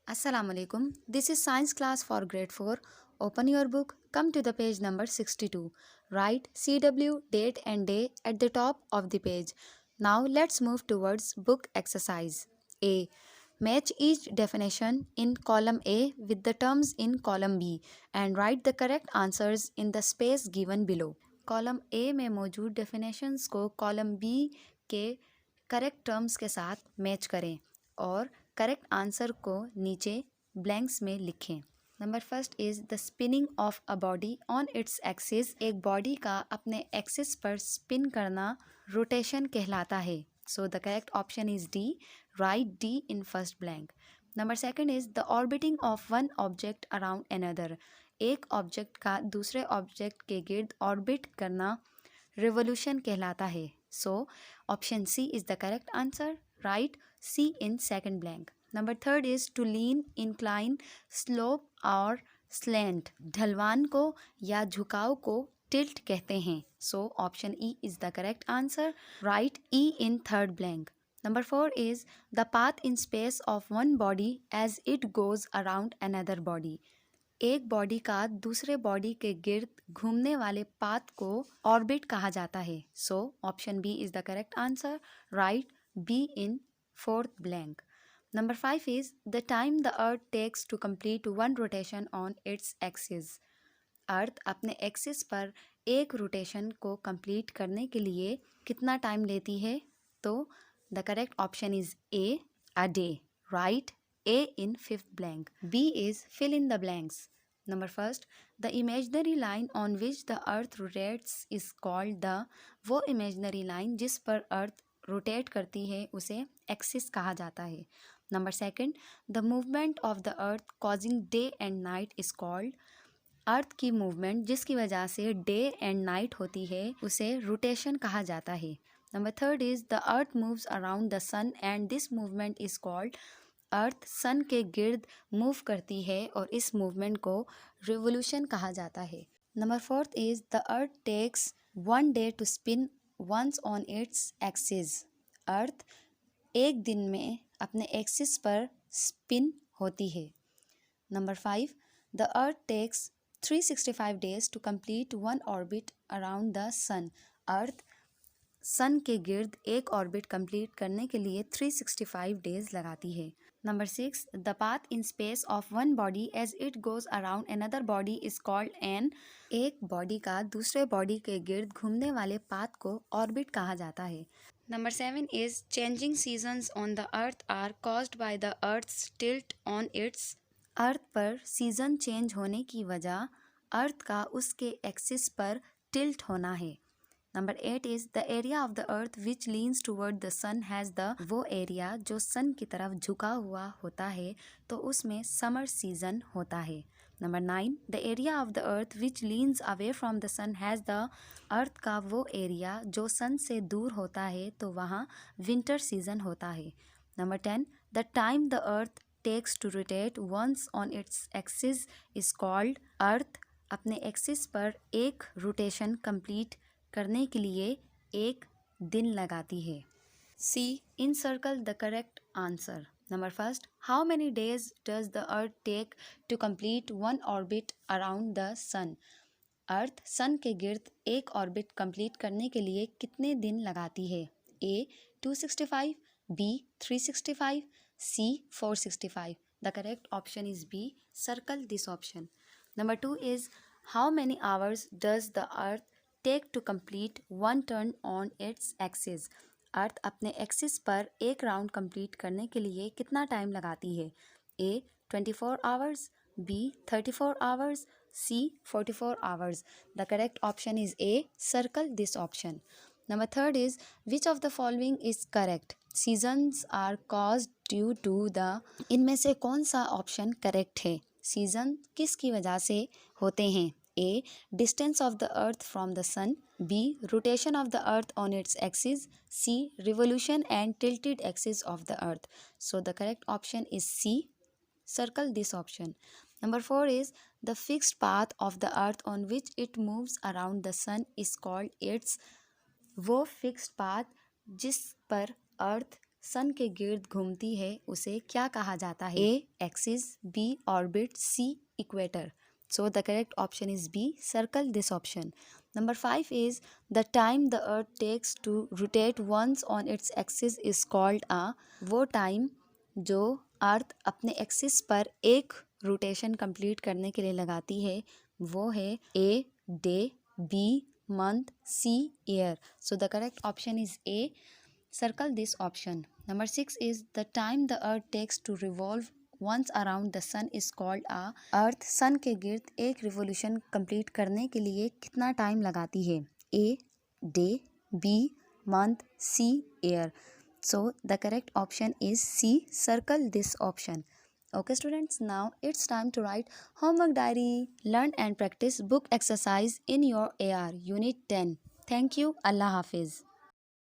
Assalamu alaikum. This is science class for grade 4. Open your book. Come to the page number 62. Write CW, date and day at the top of the page. Now let's move towards book exercise. A. Match each definition in column A with the terms in column B and write the correct answers in the space given below. Column A में मौजूद definitions को column B के correct terms के साथ match करें और correct answer को नीचे ब्लैंक्स में लिखें। Number first is the spinning of a body on its axis. एक बॉडी का अपने एक्सिस पर स्पिन करना रोटेशन कहलाता है। So the correct option is D. Right D in first blank. Number second is the orbiting of one object around another. एक object का दूसरे ऑब्जेक्ट के गिर्द ऑर्बिट करना रिवोल्यूशन कहलाता है। So option C is the correct answer. Right C in second blank. Number third is to lean, incline, slope और slant. ढलवान को या झुकाव को टिल्ट कहते हैं। So option E is the correct answer. Right E in third blank. Number 4 is the path in space of one body as it goes around another body. एक body का दूसरे बॉडी के गिर्द घूमने वाले पाथ को ऑर्बिट कहा जाता है। So option B is the correct answer. Right B in fourth blank. Number 5 is the time the earth takes to complete one rotation on its axis. Earth अपने एक्सिस पर एक रोटेशन को complete करने के लिए कितना टाइम लेती है? तो the correct option is a, a day. Right A in fifth blank. B is fill in the blanks. Number first, the imaginary line on which the earth rotates is called the। वो imaginary line जिस पर earth rotate करती है उसे axis कहा जाता है। Number second, the movement of the earth causing day and night is called। अर्थ की मूवमेंट जिसकी वजह से डे एंड नाइट होती है उसे रोटेशन कहा जाता है। Number third is the earth moves around the sun and this movement is called. Earth sun के गिर्द मूव करती है और इस मूवमेंट को रिवोल्यूशन कहा जाता है। Number fourth is the earth takes one day to spin once on its axis. Earth एक दिन में अपने एक्सिस पर स्पिन होती है। Number 5, the earth takes 365 days to complete one orbit around the sun। Earth sun के गिर्द एक ऑर्बिट कंप्लीट करने के लिए 365 डेज लगाती है। Number 6, the path in space of one body as it goes around another body is called an. एक body का दूसरे बॉडी के गिर्द घूमने वाले पाथ को ऑर्बिट कहा जाता है। Number 7 is changing seasons on the earth are caused by the earth's tilt on its. Earth पर सीजन चेंज होने की वजह अर्थ का उसके एक्सिस पर टिल्ट होना है। Number 8 is the area of the earth which leans toward the sun has the. वो एरिया जो सन की तरफ झुका हुआ होता है तो उसमें समर सीजन होता है। Number 9, the area of the earth which leans away from the sun has the. Earth का वो एरिया जो सन से दूर होता है तो वहाँ विंटर सीजन होता है। Number 10, the time the earth takes to rotate once on its axis is called. Earth अपने एक्सिस पर एक रोटेशन कंप्लीट करने के लिए एक दिन लगाती है। C, in circle the correct answer. Number first, how many days does the earth take to complete one orbit around the sun. Earth sun के गिर्द एक ऑर्बिट कंप्लीट करने के लिए कितने दिन लगाती है? A 265, B 365, C 465। The correct option is B. Circle this option. Number 2 is how many hours does the earth take to complete one turn on its axis. Earth अपने एक्सिस पर एक राउंड कंप्लीट करने के लिए कितना time लगाती है? A 24 hours, B 34 hours, C 44 hours. The correct option is A. Circle this option. Number third is which of the following is correct. Seasons are caused due to the. इनमें से कौन सा ऑप्शन करेक्ट है? Season किसकी वजह से होते हैं? A, distance of the earth from the sun, B, rotation of the earth on its axis, C, revolution and tilted axis of the earth. So the correct option is C. Circle this option. Number 4 is the fixed path of the earth on which it moves around the sun is called its। वो fixed path जिस पर अर्थ sun के गिर्द घूमती है उसे क्या कहा जाता है? A. Axis, B. Orbit, C. Equator. So the correct option is B. Circle this option. Number 5 is the time the earth takes to rotate once on its axis is called a. वो time जो अर्थ अपने axis पर एक rotation complete करने के लिए लगाती है वो है A. Day, B. month, C. year. So the correct option is A. Circle this option. Number 6 is the time the earth takes to revolve once around the sun is called a. Earth sun के गिर्द एक revolution complete करने के लिए कितना time लगाती है? A. Day, B. month, C. year. So the correct option is C. Circle this option. Okay students, now it's time to write homework diary. Learn and practice book exercise in your AR Unit 10. Thank you. Allah Hafiz.